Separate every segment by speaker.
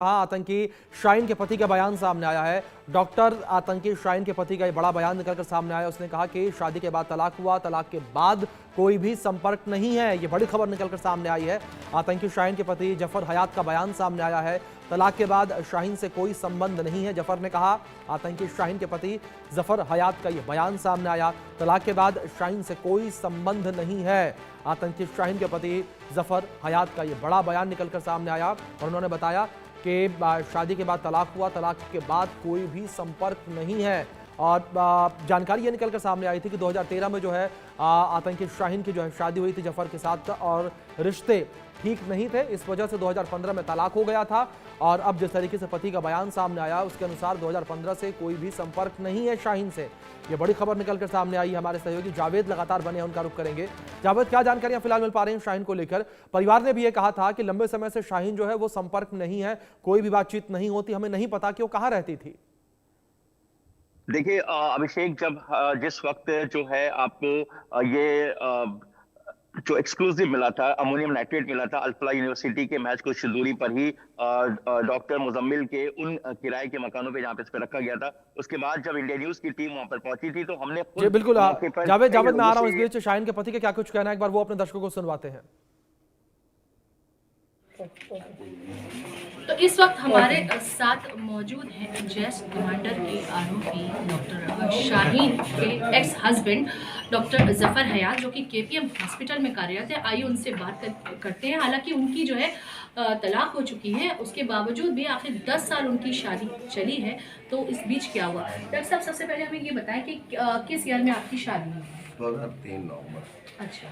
Speaker 1: आतंकी शाहीन के पति का बयान सामने आया है। डॉक्टर आतंकी शाहीन के पति का ये बड़ा बयान निकलकर सामने आया। उसने कहा कि शादी के बाद तलाक हुआ, तलाक के बाद कोई भी संपर्क नहीं है। ये बड़ी खबर निकलकर सामने आई है। आतंकी शाहीन के पति जफर हयात का बयान सामने आया है। तलाक के बाद शाहीन से कोई संबंध नहीं है, जफर ने कहा। आतंकी शाहीन के पति जफर हयात का ये बयान सामने आया। तलाक के बाद शाहीन से कोई संबंध नहीं है। आतंकी शाहीन के पति जफर हयात का ये बड़ा बयान निकलकर सामने आया और उन्होंने बताया कि शादी के बाद तलाक हुआ, तलाक के बाद कोई भी संपर्क नहीं है। और जानकारी ये निकलकर सामने आई थी कि 2013 में जो है आतंकी शाहीन की जो है शादी हुई थी जफर के साथ और रिश्ते ठीक नहीं थे। इस वजह से 2015 में तलाक हो गया था। और अब जिस तरीके से पति का बयान सामने आया उसके अनुसार 2015 से कोई भी संपर्क नहीं है शाहीन से। ये बड़ी खबर निकलकर सामने आई है। हमारे सहयोगी जावेद लगातार बने हैं, उनका रुख करेंगे। जावेद, क्या जानकारियां फिलहाल मिल पा रही हैं शाहीन को लेकर? परिवार ने भी ये कहा था कि लंबे समय से शाहीन जो है वो संपर्क नहीं है, कोई भी बातचीत नहीं होती, हमें नहीं पता कि वो कहाँ रहती थी।
Speaker 2: देखिए अभिषेक, जब जिस वक्त जो है आपको ये जो एक्सक्लूसिव मिला था, अमोनियम नाइट्रेट मिला था अल्फला यूनिवर्सिटी के मैच कुछ दूरी पर ही डॉक्टर मुजम्मिल के उन किराए के मकानों पे जहां पे इसको रखा गया था, उसके बाद जब इंडिया न्यूज की टीम वहां पर पहुंची थी तो हमने
Speaker 1: जी
Speaker 2: खुद
Speaker 1: बिल्कुल।
Speaker 2: मौके पर
Speaker 1: जावेद मैं आ रहा हूं इस बीच। शाहीन के पति का क्या कुछ कहना है, एक बार वो अपने दर्शकों को सुनवाते हैं।
Speaker 3: तो इस वक्त हमारे साथ मौजूद हैं जेस्ट कमांडर के आरोपी डॉक्टर शाहीन के एक्स हस्बैंड डॉक्टर जफर हयात, जो कि केपीएम हॉस्पिटल में कार्यरत है। आइए उनसे बात करते हैं। हालांकि उनकी जो है तलाक हो चुकी है, उसके बावजूद भी आखिर 10 साल उनकी शादी चली है। तो इस बीच क्या हुआ? डॉक्टर साहब, सबसे पहले हमें ये बताएं कि किस ईयर में आपकी शादी हुई?
Speaker 4: 2003 नवंबर।
Speaker 3: अच्छा,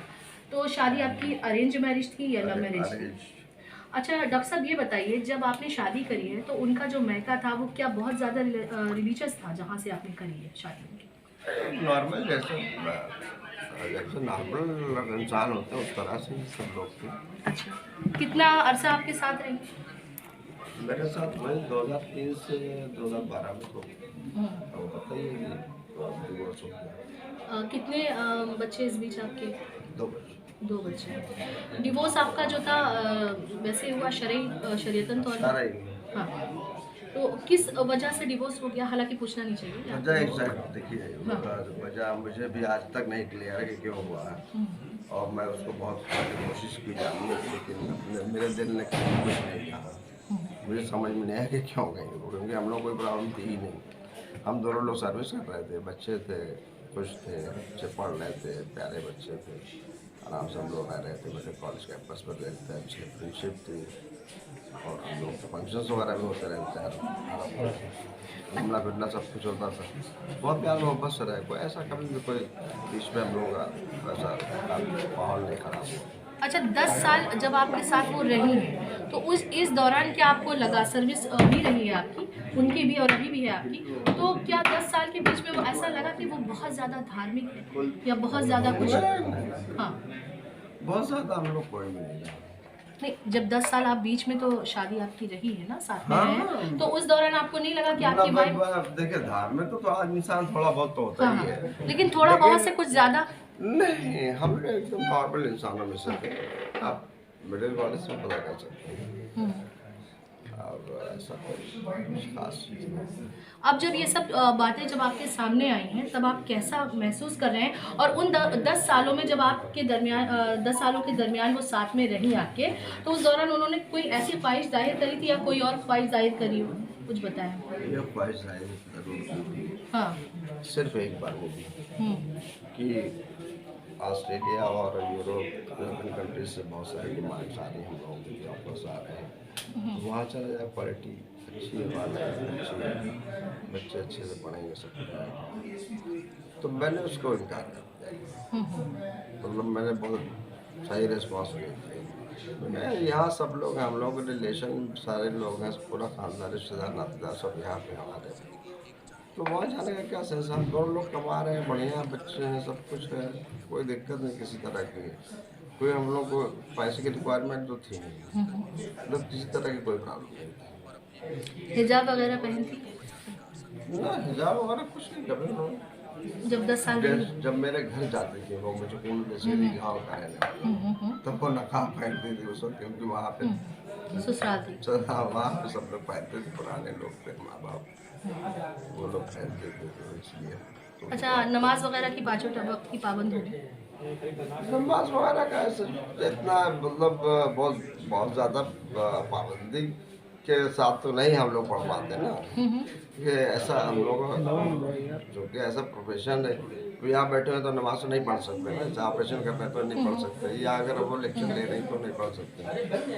Speaker 3: तो शादी आपकी अरेंज मैरिज थी या लव मैरिज थी? अच्छा डॉक्टर साहब, ये बताइए, जब आपने शादी करी है तो उनका जो मैका था वो क्या बहुत ज़्यादा रिलीजियस था जहाँ से आपने करी है शादी?
Speaker 4: नॉर्मल जैसे नॉर्मल इंसान होते हैं उस तरह से सब लोग थे।
Speaker 3: अच्छा, कितना अरसा आपके साथ रही?
Speaker 4: मेरे साथ वही 2003 से 2012 में तो बताइए डिवोर्स हो गया।
Speaker 3: कितने बच्चे इस बीच आपके?
Speaker 4: 2 बच्चे।
Speaker 3: 2 बच्चे। डिवोर्स आपका जो था वैसे हुआ शरीयतन तौर पर? हाँ, तो किस वजह से डिवोर्स हो गया? हालांकि पूछना नहीं चाहिए
Speaker 4: वजह एग्जैक्ट देखिए, वजह मुझे भी आज तक नहीं क्लियर है कि क्यों हुआ है। और मैं उसको बहुत कोशिश की जानने की, लेकिन मेरे दिल ने कुछ नहीं कहा। मुझे समझ में नहीं आया कि क्यों गई वो, क्योंकि हम लोग कोई प्रॉब्लम थी ही नहीं। हम दोनों लोग सर्विस कर रहे थे, बच्चे थे, खुश थे, अच्छे पढ़ रहे थे, प्यारे बच्चे थे, आराम से हम लोग रह रहे थे। मेरे कॉलेज कैंपस पर रहते थे, अच्छी फ्रेंडशिप थी और हम लोग फंक्शंस वगैरह भी होते रहते हैं, घूमना फिरना सब कुछ होता था। बहुत प्यार मोहब्बत से रहे, कोई ऐसा कभी भी कोई बीच में हम लोग का ऐसा माहौल नहीं खराब हुआ।
Speaker 3: अच्छा, 10 साल जब आपके साथ वो रही हैं तो इस दौरान क्या आपको लगा, सर्विस भी रही है आपकी, उनकी भी और अभी भी है आपकी, तो क्या 10 साल के बीच में वो ऐसा लगा कि वो बहुत ज़्यादा धार्मिक है या बहुत ज़्यादा कुछ? हाँ,
Speaker 4: बहुत ज़्यादा हम लोग कोई भी नहीं।
Speaker 3: नहीं, जब 10 साल आप बीच में, तो शादी आपकी रही है ना, साथ में
Speaker 4: हाँ,
Speaker 3: रहे, तो उस दौरान आपको नहीं लगा कि आपकी वाइफ?
Speaker 4: देखिए, धार्मिक तो आज इंसान थोड़ा बहुत तो होता ही है,
Speaker 3: लेकिन थोड़ा बहुत से कुछ ज़्यादा
Speaker 4: नहीं। हम एकदम नॉर्मल इंसानों में से थे। आप मिडिल क्लास से पता कर सकते हैं। अब ऐसा कोई खास चीज़ नहीं।
Speaker 3: अब जब ये सब बातें जब आपके सामने आई हैं तब आप कैसा महसूस कर रहे हैं? और उन 10 सालों में जब आपके दरमियान 10 सालों के दरमियान वो साथ में रही आपके, तो उस दौरान उन्होंने कोई ऐसी ख्वाहिश जाहिर करी थी या कोई और ख्वाहिश जाहिर करी हो? कुछ बताएं।
Speaker 4: ये ख्वाहिश जाहिर जरूर की थी।
Speaker 3: हाँ,
Speaker 4: सिर्फ एक बार वो भी कि ऑस्ट्रेलिया और यूरोपियन कंट्रीज से बहुत सारी डिमांड्स आ रही हैं, हम लोगों की ऑफर्स आ रहे हैं, तो वहाँ चला जाए। क्वालिटी अच्छी है, वाला अच्छी है, बच्चे अच्छे से पढ़ेंगे, सब कुछ। तो मैंने उसको इनकार कर दिया। मतलब मैंने बहुत सही रिस्पॉन्स लिया। मैं यहाँ सब लोग हैं, हम लोग के रिलेशन सारे लोग हैं, पूरा खानदान, रिश्तेदार, नातेदार सब यहाँ पे हमारे। तो वहाँ जाने का क्या सेंस? हम दोनों लोग कमा रहे हैं, बढ़िया बच्चे हैं, सब कुछ है, कोई दिक्कत नहीं किसी तरह की। कोई हम लोग को पैसे की रिक्वायरमेंट तो थी नहीं, मतलब किसी तरह की कोई प्रॉब्लम नहीं थी।
Speaker 3: हिजाब वगैरह पहनती?
Speaker 4: ना, हिजाब वगैरह कुछ नहीं। कभी
Speaker 3: जब 10 साल
Speaker 4: जब मेरे घर जाती थी वो, मुझे जैसे गाँव का है ना, तब वो नकाब पहनती थी उस वक्त, क्योंकि वहाँ पे
Speaker 3: ससुराल थी।
Speaker 4: हाँ, वहाँ पे सब लोग पहनते थे, पुराने लोग थे, माँ बाप वो लोग पहनते थे, तो इसलिए तो
Speaker 3: अच्छा, नमाज वगैरह की पाँचों वक्त की पाबंद होगी।
Speaker 4: नमाज वगैरह का ऐसे इतना मतलब बहुत बहुत ज़्यादा पाबंदी के साथ तो नहीं हम लोग पढ़ पाते ना। ये ऐसा हम लोग जो कि ऐसा प्रोफेशन है, तो यहाँ बैठे हैं तो नमाज तो नहीं पढ़ सकते ना, जैसे ऑपरेशन कर रहे हैं तो नहीं पढ़ सकते, या अगर वो लेक्चर ले रहे हैं तो नहीं पढ़ सकते,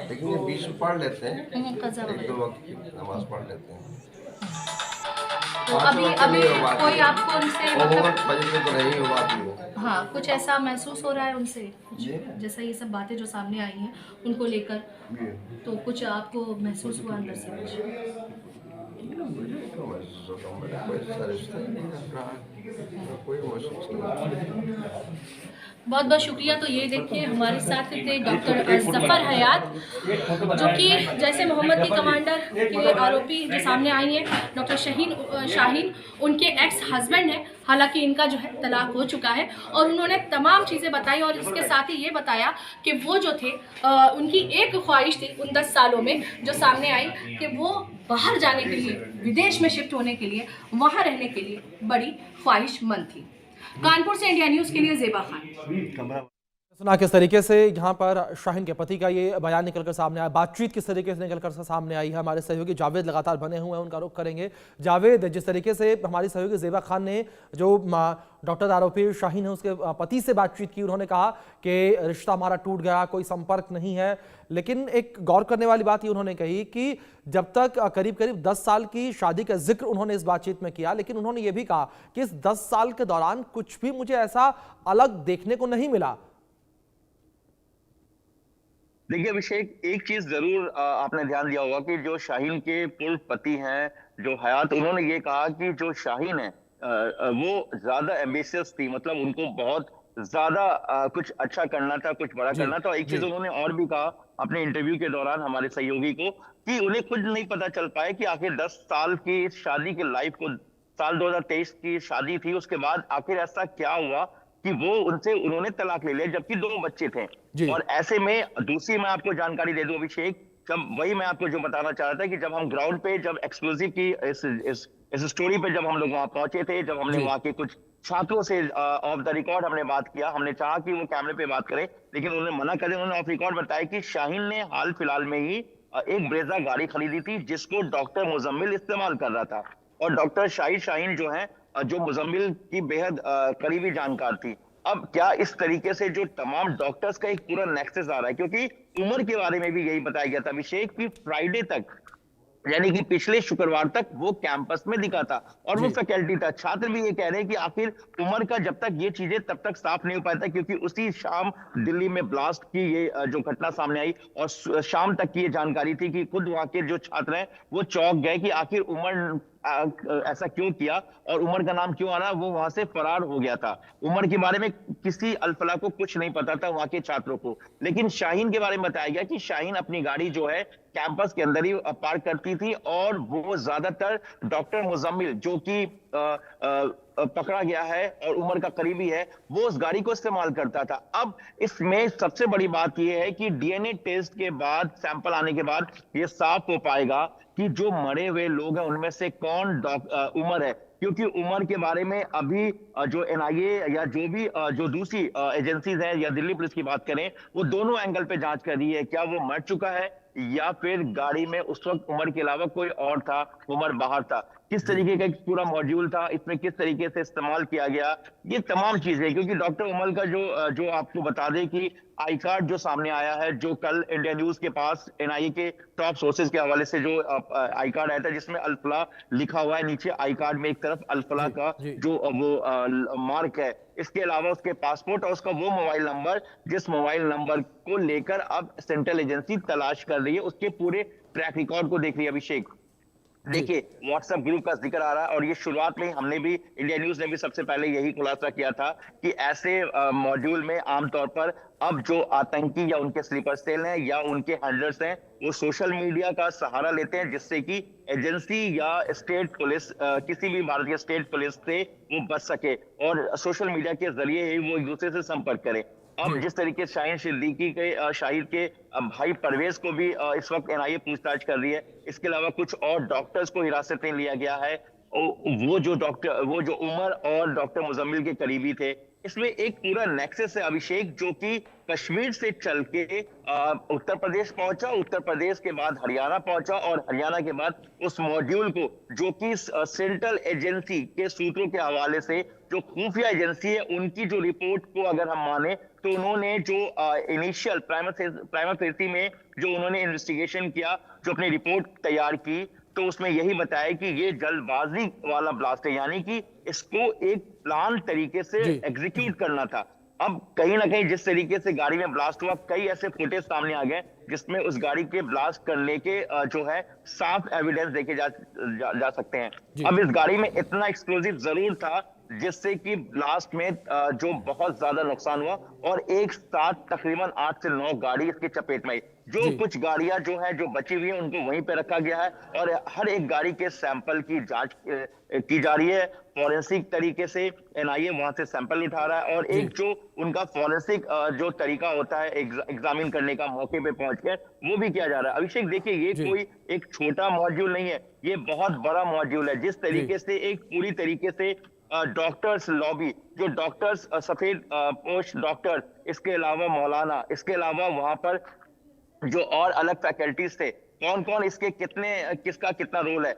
Speaker 4: लेकिन ये बीच में पढ़ लेते हैं,
Speaker 3: कज़ा
Speaker 4: एक
Speaker 3: वगैरह।
Speaker 4: दो वक्त की नमाज पढ़ लेते हैं।
Speaker 3: तो
Speaker 4: पाँचों
Speaker 3: अभी
Speaker 4: वक्त
Speaker 3: अभी
Speaker 4: नहीं हो पाती
Speaker 3: कोई
Speaker 4: है।
Speaker 3: आपको उनसे
Speaker 4: और वो
Speaker 3: मतलब
Speaker 4: वक्त फजर में तो नहीं हो पाती है।
Speaker 3: हाँ कुछ ऐसा महसूस हो रहा है उनसे कुछ,
Speaker 4: जी।
Speaker 3: जैसा ये सब बातें जो सामने आई हैं उनको लेकर,
Speaker 4: ये
Speaker 3: तो कुछ आपको महसूस हुआ अंदर से कुछ?
Speaker 4: मुझे क्यों महसूस होगा, मेरा कोई रिश्ता ही नहीं रख रहा है, कोई महसूस नहीं।
Speaker 3: बहुत बहुत शुक्रिया। तो ये देखिए हमारे साथ थे डॉक्टर जफर हयात, जो कि जैसे मोहम्मद की कमांडर के आरोपी जो सामने आई हैं डॉक्टर शाहीन उनके एक्स हस्बैंड हैं। हालांकि इनका जो है तलाक हो चुका है, और उन्होंने तमाम चीज़ें बताई, और इसके साथ ही ये बताया कि वो जो थे उनकी एक ख्वाहिश थी उन 10 सालों में जो सामने आई, कि वो बाहर जाने के लिए, विदेश में शिफ्ट होने के लिए, वहाँ रहने के लिए बड़ी ख्वाहिशमंद थी। कानपुर से इंडिया न्यूज़ के लिए ज़ेबा खान।
Speaker 1: सुना किस तरीके से यहाँ पर शाहीन के पति का ये बयान निकलकर सामने आया, बातचीत किस तरीके से निकलकर सामने आई है। हमारे सहयोगी जावेद लगातार बने हुए हैं, उनका रुख करेंगे। जावेद, जिस तरीके से हमारी सहयोगी ज़ेबा खान ने जो डॉक्टर आरोपी शाहीन है उसके पति से बातचीत की, उन्होंने कहा कि रिश्ता हमारा टूट गया, कोई संपर्क नहीं है, लेकिन एक गौर करने वाली बात ये उन्होंने कही कि जब तक करीब करीब 10 साल की शादी का जिक्र उन्होंने इस बातचीत में किया, लेकिन उन्होंने ये भी कहा कि इस 10 साल के दौरान कुछ भी मुझे ऐसा अलग देखने को नहीं मिला।
Speaker 2: देखिए अभिषेक, एक चीज जरूर आपने ध्यान दिया होगा कि जो शाहीन के पूर्व पति हैं जो हयात, उन्होंने ये कहा कि जो शाहीन है वो ज्यादा एम्बिशियस थी, मतलब उनको बहुत ज्यादा कुछ अच्छा करना था, कुछ बड़ा
Speaker 1: जी
Speaker 2: करना था। और एक चीज
Speaker 1: जी
Speaker 2: उन्होंने और भी कहा अपने इंटरव्यू के दौरान हमारे सहयोगी को, कि उन्हें खुद नहीं पता चल पाया कि आखिर 10 साल की इस शादी की लाइफ को, साल 2023 की शादी थी, उसके बाद आखिर ऐसा क्या हुआ कि वो उन्होंने तलाक ले लिया, जबकि 2 बच्चे थे।
Speaker 1: जी
Speaker 2: और ऐसे में दूसरी मैं आपको जानकारी दे दूं अभिषेक, जब वही मैं आपको जो बताना चाह रहा था कि जब हम ग्राउंड पे, जब एक्सक्लूसिव की इस स्टोरी पे जब हम लोग वहां पहुंचे थे, जब हमने
Speaker 1: जी
Speaker 2: वहां के कुछ छात्रों से ऑफ द रिकॉर्ड हमने बात किया, हमने चाहा कि वो कैमरे पे बात करें, लेकिन उन्होंने मना कर दिया। उन्होंने ऑफ रिकॉर्ड बताया कि शाहीन ने हाल फिलहाल में ही एक ब्रेजा गाड़ी खरीदी थी जिसको डॉक्टर मुजम्मिल इस्तेमाल कर रहा था, और डॉक्टर शाहीन जो है जो मुजम्मिल की बेहद करीबी जानकार थी। अब क्या इस तरीके से जो तमाम डॉक्टर्स का एक पूरा नेक्सस आ रहा है, क्योंकि उम्र के बारे में भी यही बताया गया था अभिषेक कि फ्राइडे तक, यानी कि पिछले शुक्रवार तक वो कैंपस में दिखा था और वो
Speaker 1: जी
Speaker 2: फैकल्टी था। छात्र भी ये कह रहे हैं कि आखिर उमर का जब तक ये चीजें तब तक साफ नहीं हो पाता, क्योंकि उसी शाम दिल्ली में ब्लास्ट की ये जो घटना सामने आई, और शाम तक की ये जानकारी थी कि खुद वहां के जो छात्र हैं वो चौंक गए कि आखिर उमर ऐसा क्यों किया और उमर का नाम क्यों आ रहा, वो वहां से फरार हो गया था। उमर के बारे में किसी अल्फला को कुछ नहीं पता था वहां के छात्रों को, लेकिन शाहीन के बारे में बताया गया कि शाहीन अपनी गाड़ी जो है कैंपस के अंदर ही पार्क करती थी, और वो ज्यादातर डॉक्टर मुजम्मिल जो कि पकड़ा गया है और उमर का करीबी है, वो उस गाड़ी को इस्तेमाल करता था। अब इसमें सबसे बड़ी बात यह है कि डीएनए टेस्ट के बाद, सैंपल आने के बाद ये साफ हो पाएगा कि जो मरे हुए लोग हैं उनमें से कौन उमर है, क्योंकि उमर के बारे में अभी जो एनआईए या जो भी जो दूसरी एजेंसीज हैं या दिल्ली पुलिस की बात करें, वो दोनों एंगल पे जांच कर रही है। क्या वो मर चुका है या फिर गाड़ी में उस वक्त उमर के अलावा कोई और था, उमर बाहर था, किस तरीके का एक पूरा मॉड्यूल था, इसमें किस तरीके से इस्तेमाल किया गया, ये तमाम चीजें। क्योंकि डॉक्टर उमर का जो आपको बता दें कि आई कार्ड जो सामने आया है, जो कल इंडिया न्यूज के पास एनआईए के टॉप सोर्सेज के हवाले से जो आई कार्ड आया था, जिसमें अल्फला लिखा हुआ है नीचे आई कार्ड में, एक तरफ अल्फला का जो वो मार्क है, इसके अलावा उसके पासपोर्ट और उसका वो मोबाइल नंबर, जिस मोबाइल नंबर को लेकर अब सेंट्रल एजेंसी तलाश कर रही है, उसके पूरे ट्रैक रिकॉर्ड को देख रही है अभिषेक। देखिए व्हाट्सएप ग्रुप का जिक्र आ रहा है, और ये शुरुआत में हमने भी, इंडिया न्यूज ने भी सबसे पहले यही खुलासा किया था कि ऐसे मॉड्यूल में आमतौर पर अब जो आतंकी या उनके स्लीपर सेल हैं या उनके हैंडलर्स हैं, वो सोशल मीडिया का सहारा लेते हैं, जिससे कि एजेंसी या स्टेट पुलिस, किसी भी भारतीय स्टेट पुलिस से वो बच सके और सोशल मीडिया के जरिए ही वो एक दूसरे से संपर्क करें। अब जिस तरीके से शाहीन सिद्दीकी के शाहिद के भाई परवेज को भी इस वक्त एनआईए पूछताछ कर रही है। इसके अलावा कुछ और डॉक्टर्स को हिरासत में लिया गया है। वो जो उमर और डॉक्टर मुजम्मिल के करीबी थे। इसमें एक पूरा नेक्सस है अभिषेक, जो कि कश्मीर से चल के उत्तर प्रदेश पहुंचा, उत्तर प्रदेश के बाद हरियाणा पहुंचा और हरियाणा के बाद उस मॉड्यूल को, जो कि सेंट्रल एजेंसी के सूत्रों के हवाले से, जो खुफिया एजेंसी है, उनकी जो रिपोर्ट को अगर हम माने तो उन्होंने जो इनिशियल प्राइमा फेसी में जो उन्होंने इन्वेस्टिगेशन किया, जो अपनी रिपोर्ट तैयार की, तो उसमें यही बताया कि ये जल्दबाजी वाला ब्लास्ट है, यानी कि इसको एक प्लान तरीके से एग्जीक्यूट करना था। अब कहीं ना कहीं जिस तरीके से गाड़ी में ब्लास्ट हुआ, कई ऐसे फुटेज सामने आ गए जिसमें उस गाड़ी के ब्लास्ट करने के जो है साफ एविडेंस देखे जा सकते हैं। अब इस गाड़ी में इतना एक्सप्लोजिव जरूर था जिससे कि ब्लास्ट में जो बहुत ज्यादा नुकसान हुआ और एक साथ तकरीबन 8 से 9 गाड़ी इसके चपेट में आई। जो कुछ गाड़ियां जो है जो बची हुई है उनको वहीं पे रखा गया है और हर एक गाड़ी के सैंपल की जांच की जा रही है। फॉरेंसिक तरीके से एनआईए वहां से सैंपल उठा रहा है और एक जो उनका फॉरेंसिक जो तरीका होता है एग्जामिन करने का मौके पे पहुंचकर, वो भी किया जा रहा है। अभिषेक देखिए, ये कोई एक छोटा मॉड्यूल नहीं है, ये बहुत बड़ा मॉड्यूल है। जिस तरीके से एक पूरी तरीके से डॉक्टर्स लॉबी, जो डॉक्टर्स सफेद पोस्ट डॉक्टर, इसके अलावा मौलाना, इसके अलावा वहां पर जो और अलग फैकल्टीज थे, कौन कौन इसके किसका कितना रोल है,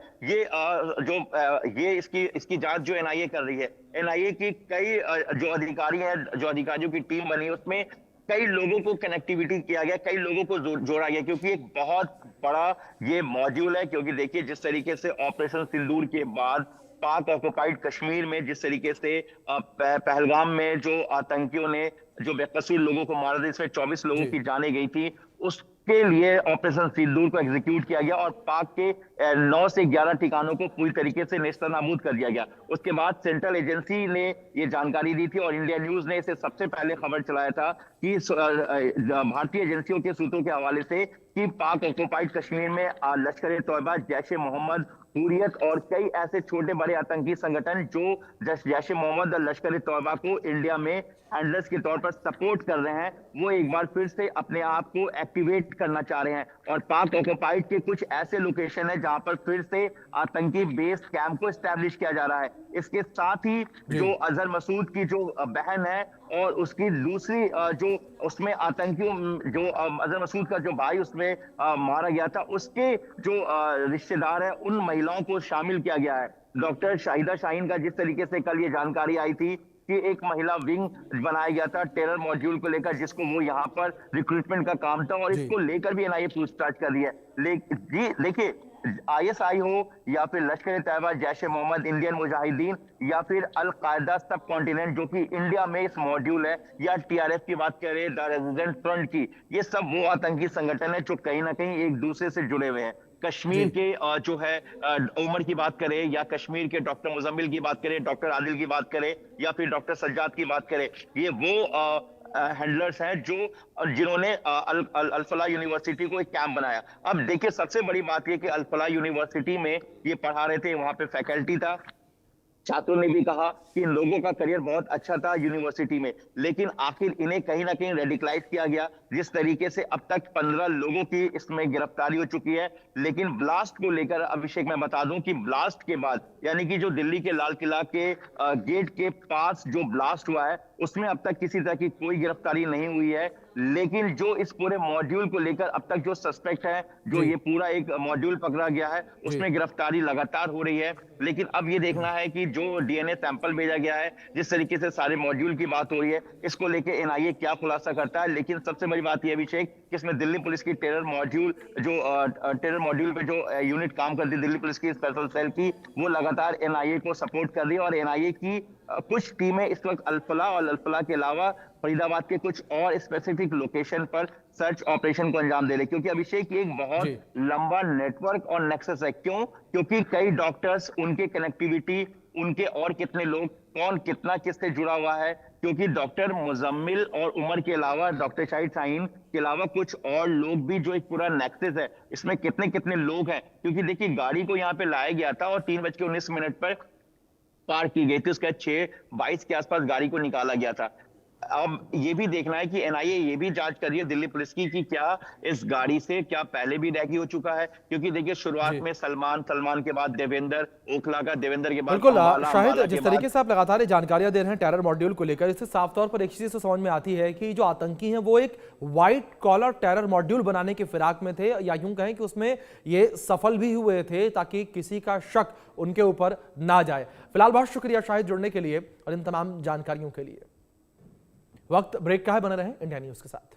Speaker 2: ये इसकी जांच जो एनआईए कर रही है। एनआईए की कई जो अधिकारी हैं, जो अधिकारियों की टीम बनी है, उसमें कई लोगों को कनेक्टिविटी किया गया, कई लोगों को जोड़ा गया, क्योंकि एक बहुत बड़ा ये मॉड्यूल है। क्योंकि देखिए जिस तरीके से ऑपरेशन सिंदूर के बाद पाक ऑक्युपाइड कश्मीर में जिस तरीके से पहलगाम में जो आतंकियों ने जो बेकसूर लोगों को मारा था, इसमें 24 लोगों की जानें गई थी, उसके लिए ऑपरेशन सिंदूर को एग्जीक्यूट किया गया और पाक के 9 से 11 ठिकानों को पूरी तरीके से नेस्तनाबूद कर दिया गया। उसके बाद सेंट्रल एजेंसी ने ये जानकारी दी थी और इंडिया न्यूज ने इसे सबसे पहले खबर चलाया था कि भारतीय एजेंसियों के सूत्रों के हवाले से कि पाक ऑक्युपाइड कश्मीर में लश्कर ए तौबा, जैश ए मोहम्मद, हुर्रियत और कई ऐसे छोटे बड़े आतंकी संगठन जो जैश ए मोहम्मद और लश्कर ए तौबा को इंडिया में हैंडलर्स के तौर पर सपोर्ट कर रहे हैं, वो एक बार फिर से अपने आप को एक्टिवेट करना चाह रहे हैं। और पाक ऑक्युपाइड के कुछ ऐसे लोकेशन है जहां पर फिर से आतंकी बेस कैंप को एस्टैब्लिश किया जा रहा है। इसके साथ ही जो अजहर मसूद की जो बहन है और उसकी दूसरी जो उसमें आतंकियों जो अजहर मसूद का जो भाई उसमें मारा गया था, उसके जो रिश्तेदार है, उन महिलाओं को शामिल किया गया है। डॉक्टर शाहिदा शाहीन का जिस तरीके से कल ये जानकारी आई थी कि एक महिला विंग बनाया गया था टेरर मॉड्यूल को लेकर, जिसको वो यहाँ पर रिक्रूटमेंट का काम था और इसको लेकर भी एनआईए पूछताछ कर रही है। देखिए आईएसआई हो या फिर लश्कर ए तैयबा, जैश ए मोहम्मद, इंडियन मुजाहिदीन या फिर अल कायदा सब कॉन्टिनेंट जो कि इंडिया में इस मॉड्यूल है, या टीआरएफ की बात करें, द रेजिडेंट फ्रंट की, ये सब वो आतंकी संगठन है जो कहीं ना कहीं एक दूसरे से जुड़े हुए हैं। कश्मीर के जो है उमर की बात करें या कश्मीर के डॉक्टर मुजम्मिल की बात करें, डॉक्टर आदिल की बात करें या फिर डॉक्टर सज्जाद की बात करें, ये वो हैंडलर्स हैं जो जिन्होंने अल फलाह यूनिवर्सिटी को एक कैंप बनाया। अब देखिए सबसे बड़ी बात ये कि अल फलाह यूनिवर्सिटी में ये पढ़ा रहे थे, वहां पे फैकल्टी था, छात्रों ने भी कहा कि इन लोगों का करियर बहुत अच्छा था यूनिवर्सिटी में, लेकिन आखिर इन्हें कहीं ना कहीं रेडिकलाइज किया गया। जिस तरीके से अब तक 15 लोगों की इसमें गिरफ्तारी हो चुकी है। लेकिन ब्लास्ट को लेकर अभिषेक मैं बता दूं कि ब्लास्ट के बाद, यानी कि जो दिल्ली के लाल किला के गेट के पास जो ब्लास्ट हुआ है, उसमें अब तक किसी तरह की कोई गिरफ्तारी नहीं हुई है। लेकिन जो इस पूरे मॉड्यूल को लेकर अब तक जो सस्पेक्ट है, जो ये पूरा एक मॉड्यूल पकड़ा गया है, उसमें गिरफ्तारी लगातार हो रही है। लेकिन अब ये देखना है कि जो डीएनए सैंपल भेजा गया है, जिस तरीके से सारे मॉड्यूल की बात हो रही है, इसको लेकर एनआईए क्या खुलासा करता है। लेकिन सबसे बड़ी बात यह अभिषेक कि इसमें दिल्ली पुलिस की टेरर मॉड्यूल पे जो यूनिट काम करती है, दिल्ली पुलिस की स्पेशल सेल की, वो लगातार एनआईए को सपोर्ट कर रही है और एनआईए की कुछ टीमें इस वक्त अल-फलाह और अल-फलाह के अलावा फरीदाबाद के कुछ और स्पेसिफिक लोकेशन पर सर्च ऑपरेशन को अंजाम दे रहे, क्योंकि अभिषेक एक बहुत लंबा नेटवर्क और नेक्सस है। क्यों? क्योंकि कई डॉक्टर्स, उनके कनेक्टिविटी, उनके और कितने लोग, कौन कितना किससे जुड़ा हुआ है, क्योंकि डॉक्टर मुजम्मिल और उमर के अलावा, डॉक्टर शाहिद शाहीन के अलावा कुछ और लोग भी जो एक पूरा नेक्सस है, इसमें कितने कितने लोग हैं। क्योंकि देखिए गाड़ी को यहाँ पे लाया गया था और 3:19 पर पार की गई थी, उसके बाद 6:22 के आसपास गाड़ी को निकाला गया था। अब ये भी देखना है कि एनआईए ये भी जांच कर रही है दिल्ली पुलिस की कि क्या इस गाड़ी से क्या पहले भी रैकी हो चुका है, क्योंकि देखिए शुरुआत
Speaker 1: जी।
Speaker 2: में सलमान के बाद देवेंद्र, ओखला का, देवेंद्र के बाद
Speaker 1: बिल्कुल
Speaker 2: अंबाला,
Speaker 1: शाहिद,
Speaker 2: अंबाला
Speaker 1: जिस
Speaker 2: के
Speaker 1: तरीके
Speaker 2: बाद
Speaker 1: से आप लगातार ये जानकारियां दे रहे हैं टेरर मॉड्यूल को लेकर, इससे साफ तौर पर एक चीज तो समझ में आती है कि जो आतंकी हैं वो एक व्हाइट कॉलर टेरर मॉड्यूल बनाने की फिराक में थे, या यूं कहें कि उसमें ये सफल भी हुए थे ताकि किसी का शक उनके ऊपर ना जाए। फिलहाल बहुत शुक्रिया शाहिद जुड़ने के लिए और इन तमाम जानकारियों के लिए। वक्त ब्रेक का है, बने रहें इंडिया न्यूज के साथ।